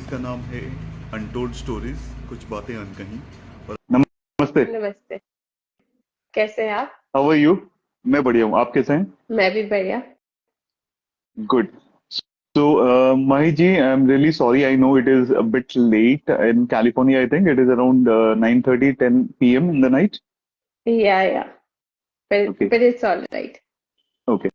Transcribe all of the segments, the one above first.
जिसका नाम है अनटोल्ड स्टोरीज, कुछ बातें अनकही। और नमस्ते। नमस्ते। कैसे हैं आप? How are you? मैं बढ़िया हूँ, आप कैसे हैं? मैं भी बढ़िया। Good. So, Mahi ji, I'm really sorry. I know it is a bit late in California. I think it is around 9:30, 10 p.m. in the night. या Okay, but it's all right. okay.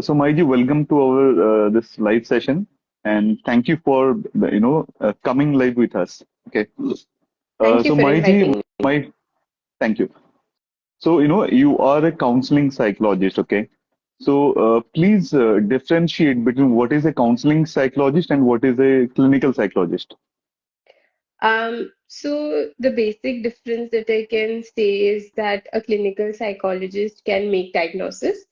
So, Mahi ji, welcome to our this live session, and thank you for coming live with us. Okay. Thank you So, for Mahi ji, inviting me. my thank you. So, you are a counseling psychologist, okay? So, please differentiate between what is a counseling psychologist and what is a clinical psychologist. So the basic difference that I can say is that a clinical psychologist can make diagnosis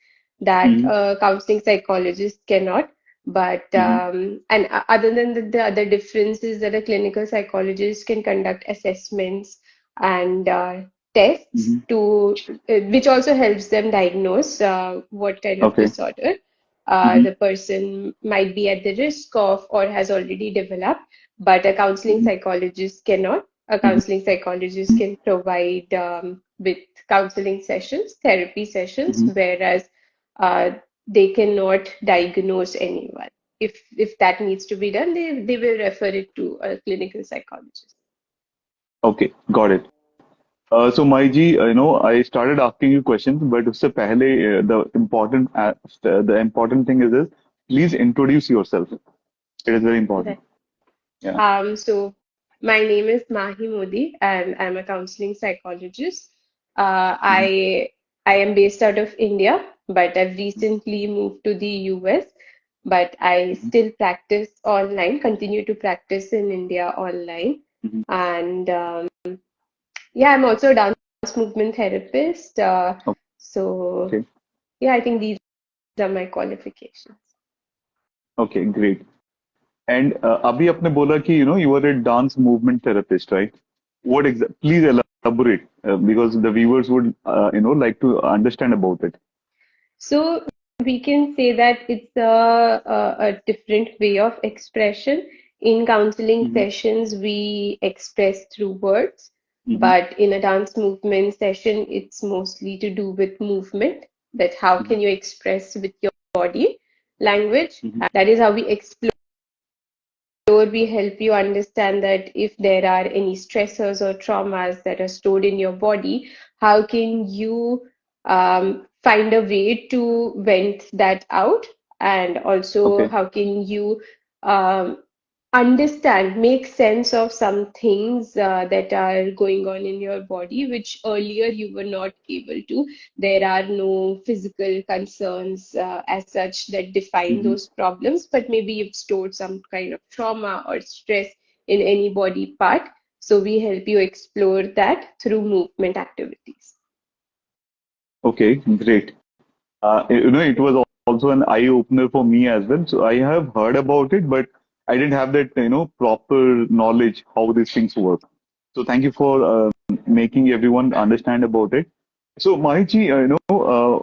that Mm-hmm. a counseling psychologist cannot. But Mm-hmm. other than the other difference is that a clinical psychologist can conduct assessments and tests Mm-hmm. to which also helps them diagnose what kind of Okay. disorder Mm-hmm. the person might be at the risk of or has already developed, but a counseling Mm-hmm. psychologist cannot. A Mm-hmm. counseling psychologist can provide with counseling sessions, therapy sessions, Mm-hmm. whereas uh, they cannot diagnose anyone. If that needs to be done, they will refer it to a clinical psychologist. Okay, got it. So, Mai ji, I started asking you questions, but usse pehle, the important thing is this, please introduce yourself. It is very important. Right. Yeah. So my name is Mahi Modi, and I'm a counseling psychologist. Mm-hmm. I am based out of India, but I've recently moved to the US. But I Mm-hmm. still practice online, continue to practice in India online. Mm-hmm. And yeah, I'm also a dance movement therapist. So Okay. yeah, I think these are my qualifications. Okay, great. And अभी आपने बोला कि you are a dance movement therapist, right? What exactly? Please elaborate because the viewers would like to understand about it. So we can say that it's a different way of expression. In counseling Mm-hmm. sessions, we express through words, Mm-hmm. but in a dance movement session, it's mostly to do with movement. That how Mm-hmm. can you express with your body language? Mm-hmm. That is how we explore. We help you understand that if there are any stressors or traumas that are stored in your body, how can you find a way to vent that out? And also, Okay. how can you um, understand, make sense of some things that are going on in your body, which earlier you were not able to. There are no physical concerns as such that define Mm-hmm. those problems, but maybe you've stored some kind of trauma or stress in any body part. So we help you explore that through movement activities. Okay, great. It was also an eye opener for me as well. So I have heard about it, but I didn't have that, proper knowledge how these things work. So thank you for making everyone understand about it. So Mahichi,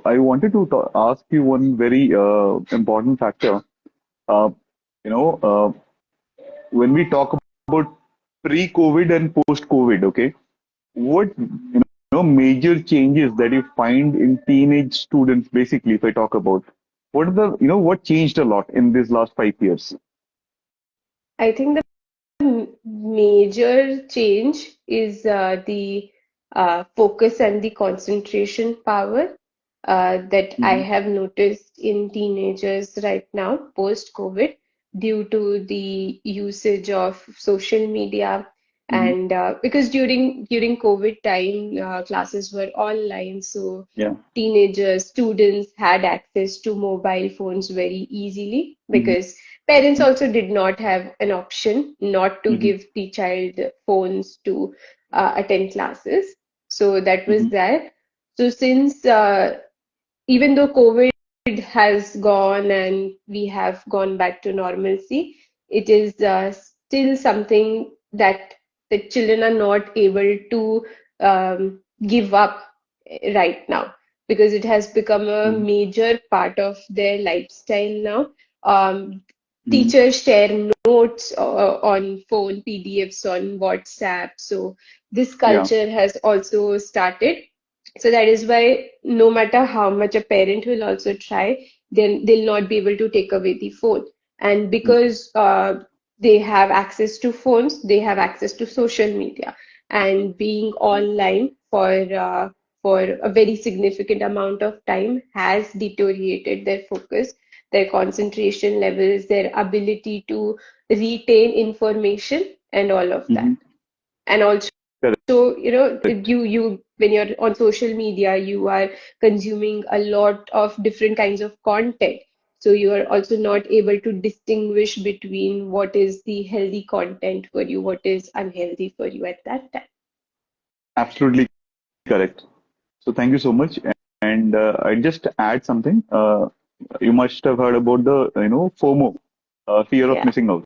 I wanted to ask you one very important factor. Uh, you know, when we talk about pre-COVID and post-COVID, okay, what major changes that you find in teenage students, basically, if I talk about, what are the what changed a lot in these last 5 years? I think the major change is the focus and the concentration power that I Hmm. have noticed in teenagers right now, post-COVID, due to the usage of social media. Hmm. And because during COVID time, classes were online, so Yeah. teenagers, students had access to mobile phones very easily Hmm. because parents also did not have an option not to Hmm. give the child phones to attend classes. So that was Hmm. that. So since even though COVID has gone and we have gone back to normalcy, it is still something that the children are not able to give up right now because it has become a Hmm. major part of their lifestyle now. Mm-hmm. Teachers share notes on phone, PDFs on WhatsApp. So this Yeah. culture has also started. So that is why no matter how much a parent will also try, then they'll not be able to take away the phone. And because they have access to phones, they have access to social media. And being online for a very significant amount of time has deteriorated their focus, their concentration levels, their ability to retain information, and all of that. Mm-hmm. And also, Correct. you when you're on social media, you are consuming a lot of different kinds of content. So you are also not able to distinguish between what is the healthy content for you, what is unhealthy for you at that time. Absolutely correct. So thank you so much. And I just add something. You must have heard about the FOMO, fear of Yeah. missing out.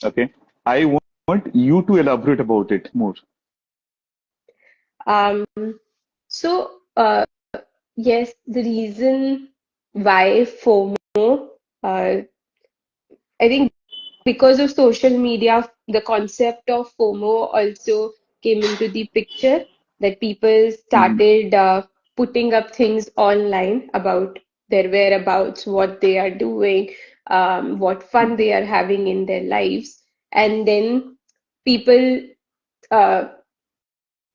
Okay. I want you to elaborate about it more. Um, so yes, the reason why FOMO, I think because of social media, the concept of FOMO also came into the picture, that people Hmm. started putting up things online about their whereabouts, what they are doing, what fun they are having in their lives. And then people uh,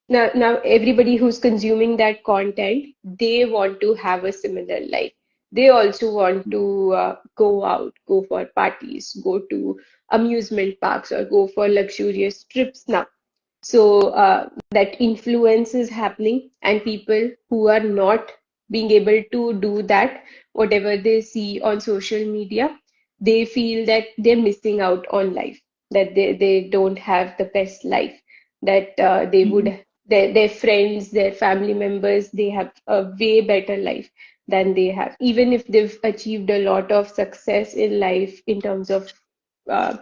now everybody who's consuming that content, they want to have a similar life. They also want to go out, go for parties, go to amusement parks, or go for luxurious trips now. So that influence is happening, and people who are not being able to do that, whatever they see on social media, they feel that they're missing out on life, that they don't have the best life, that they Hmm. would their friends, their family members, they have a way better life than they have, even if they've achieved a lot of success in life in terms of uh,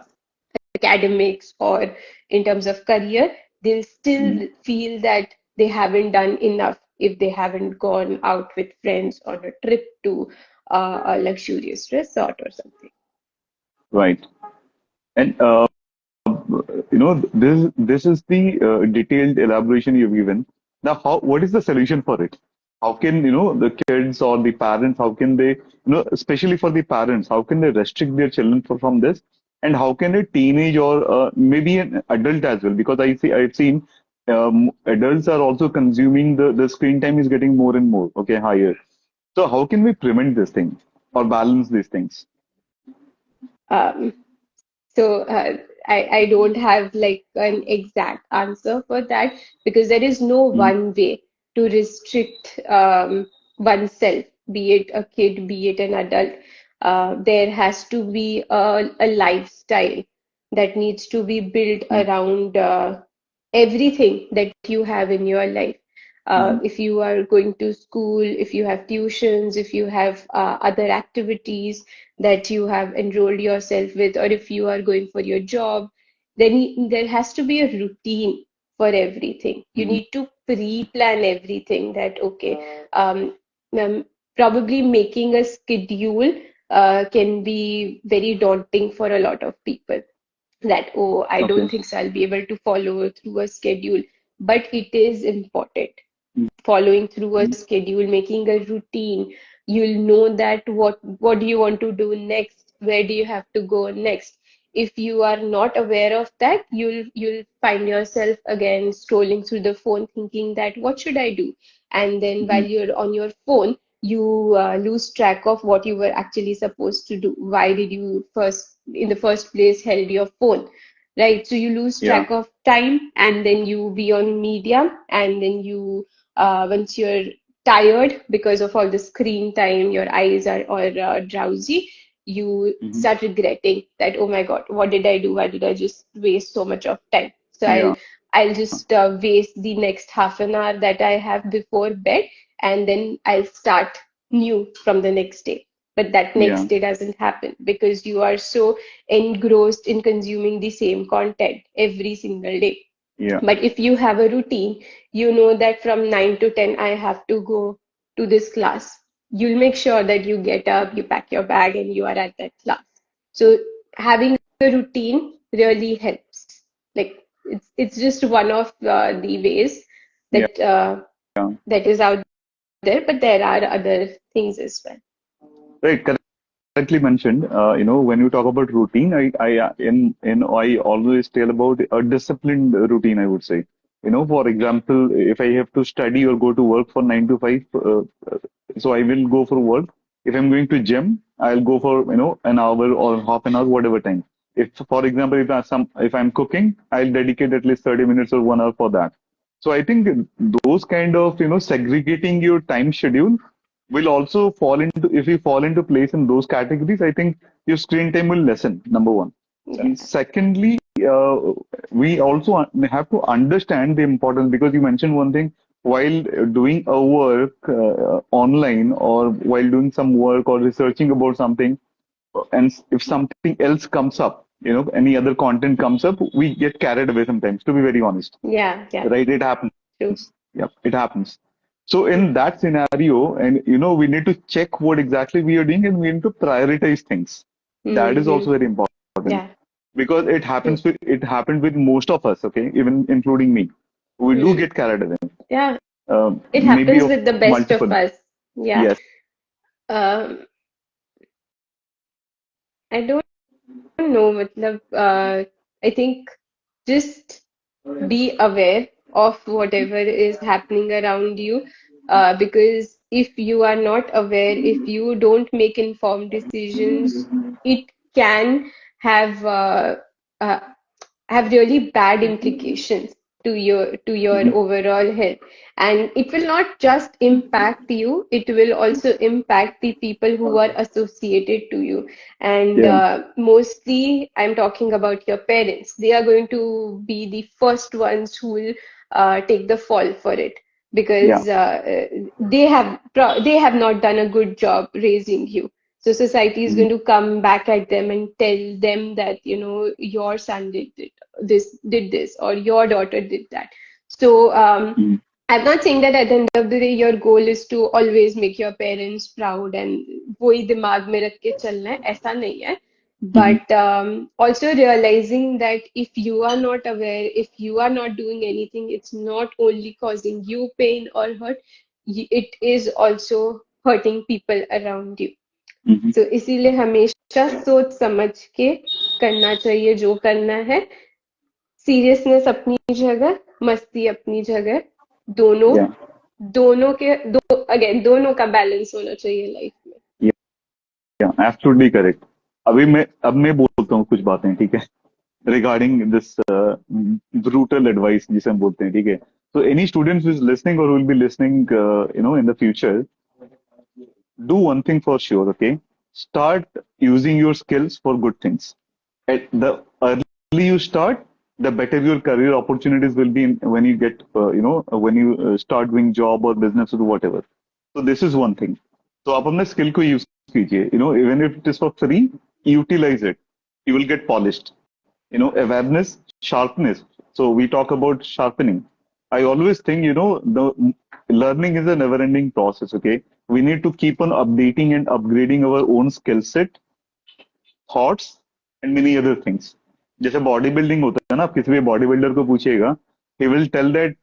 academics or in terms of career, they'll Hmm. still feel that they haven't done enough if they haven't gone out with friends on a trip to a luxurious resort or something. Right. And this is the detailed elaboration you've given. Now, how what is the solution for it? How can the kids or the parents? How can they especially for the parents? How can they restrict their children from this? And how can a teenage or maybe an adult as well? Because I've seen adults are also consuming the screen time is getting more and more okay higher. So how can we prevent this thing or balance these things? Um, So I don't have like an exact answer for that, because there is no Mm-hmm. one way to restrict oneself, be it a kid, be it an adult. There has to be a lifestyle that needs to be built around everything that you have in your life. Mm-hmm. If you are going to school, if you have tuitions, if you have other activities that you have enrolled yourself with, or if you are going for your job, then there has to be a routine for everything. You Mm-hmm. need to pre-plan everything, that okay, probably making a schedule can be very daunting for a lot of people, that, oh, I don't Okay. think so I'll be able to follow through a schedule. But it is important, following through a Mm-hmm. schedule, making a routine. You'll know that what do you want to do next, where do you have to go next. If you are not aware of that, you'll find yourself again scrolling through the phone, thinking that what should I do. And then while Mm-hmm. you're on your phone, you lose track of what you were actually supposed to do. Why did you first in the first place held your phone, right? So you lose Yeah. track of time, and then you be on media, and then you once you're tired because of all the screen time, your eyes are drowsy, you Mm-hmm. start regretting that, oh my God, what did I do? Why did I just waste so much of time? So I'll Yeah. I'll just waste the next half an hour that I have before bed, and then I'll start new from the next day. But that Yeah. next day doesn't happen because you are so engrossed in consuming the same content every single day. Yeah. But if you have a routine, you know that from 9 to 10, I have to go to this class. You'll make sure that you get up, you pack your bag, and you are at that class. So having a routine really helps. Like it's just one of the ways Yeah. that that is out there, but there are other things as well. Right. Correctly mentioned. When you talk about routine, I always tell about a disciplined routine, I would say. For example, if I have to study or go to work for 9 to 5, so I will go for work. If I'm going to gym, I'll go for, an hour or half an hour, whatever time. If, for example, if I'm cooking, I'll dedicate at least 30 minutes or 1 hour for that. So I think those kind of, segregating your time schedule will also fall into, if you fall into place in those categories, I think your screen time will lessen, number one. And Yeah. secondly, we also have to understand the importance, because you mentioned one thing, while doing a work online, or while doing some work or researching about something, and if something else comes up, any other content comes up, we get carried away sometimes, to be very honest. Yeah, yeah, Right? It happens. true. Yep, it happens. So in Mm. that scenario, and we need to check what exactly we are doing, and we need to prioritize things. That is Mm-hmm. also very important, Yeah, because true. it happened with most of us. Okay, even including me, we do Mm. get carried away. Yeah, it Maybe happens of with the best of multiple. us. Yeah. Yes. Um, I don't know, matlab, I think just be aware of whatever is happening around you. Because if you are not aware, if you don't make informed decisions, it can have uh, have really bad implications to your Mhm. overall health, and it will not just impact you, it will also impact the people who are associated to you. And Yeah. mostly I'm talking about your parents. They are going to be the first ones who will take the fall for it, Yeah. because they have not done a good job raising you. So society is Mhm. going to come back at them and tell them that, your son did this, or your daughter did that. So Mhm. I'm not saying that at the end of the day your goal is to always make your parents proud and वही दिमाग में रख के चलना है, ऐसा नहीं है. Mhm. But also realizing that if you are not aware, if you are not doing anything, it's not only causing you pain or hurt, it is also hurting people around you. Mhm. So इसीलिए हमेशा सोच समझ के करना चाहिए जो करना है. सीरियसनेस अपनी जगह, मस्ती अपनी जगह, दोनों Yeah. दोनों के दो अगेन दोनों का बैलेंस होना चाहिए लाइफ में. Yeah. Absolutely correct. अब मैं बोलता हूँ कुछ बातें, ठीक है, रिगार्डिंग दिस ब्रूटल एडवाइस जिसे हम बोलते हैं, ठीक है. So any students who is listening or will be listening, in the future, do one thing for sure. Okay, start using your skills for good things. At the early you start, the better your career opportunities will be when you get, when you start doing job or business or whatever. So this is one thing. So आप अपने skill को use कीजिए. Even if it is for free, utilize it. You will get polished. Awareness, sharpness. So we talk about sharpening. I always think, the learning is a never ending process. Okay, we need to keep on updating and upgrading our own skill set, thoughts, and many other things. जैसे body building होता है ना, आप किसी भी body builder को पूछिएगा, he will tell that,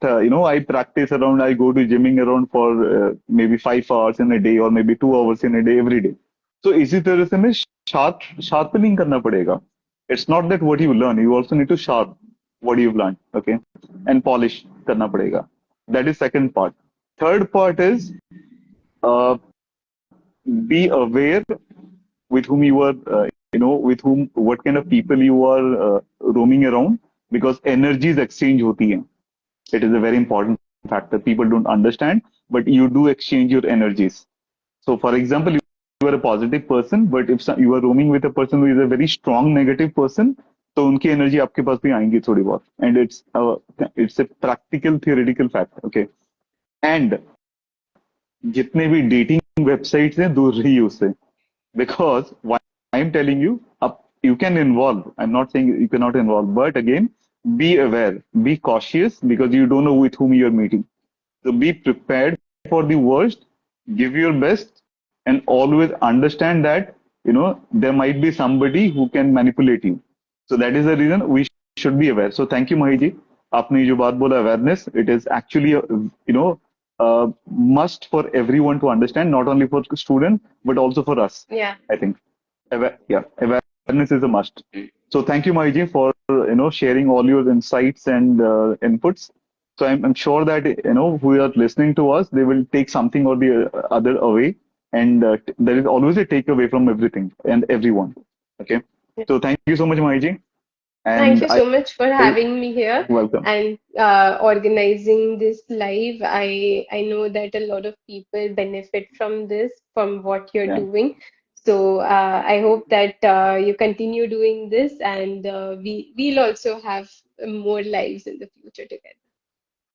I practice around, I go to gymming around for maybe 5 hours in a day, or maybe 2 hours in a day every day. So इसी तरह से हमें sharpening करना पड़ेगा. It's not that what you learn, you also need to sharp what you've learned, okay, and polish करना पड़ेगा. That is second part. Third part is, uh, be aware with whom you are, with whom, what kind of people you are roaming around, because energies exchange hoti hai. It is a very important factor. People don't understand, but you do exchange your energies. So, for example, you are a positive person, but if you are roaming with a person who is a very strong negative person, तो उनकी energy आपके पास भी आएंगी थोड़ी बहुत. And it's a practical theoretical fact. Okay. And जितने भी dating websites हैं, दूर रहिए उससे. Because why I'm telling you, you can involve. I'm not saying you cannot involve, but again, be aware, be cautious, because you don't know with whom you're meeting. So be prepared for the worst, give your best, and always understand that. there might be somebody who can manipulate you. So that is the reason we should be aware. So thank you, Mahiji. आपने जो बात बोला awareness, it is actually a, must for everyone to understand, not only for student but also for us. Yeah. I think. Yeah, awareness is a must. So thank you, Mahiji, for sharing all your insights and inputs. So I'm sure that who are listening to us, they will take something or the other away, and there is always a takeaway from everything and everyone. Okay. So thank you so much, Mahiji, Thank and you I so much for having me here welcome. and organizing this live. I know that a lot of people benefit from this, from what you're Yeah. doing. So I hope that you continue doing this, and we'll also have more lives in the future together.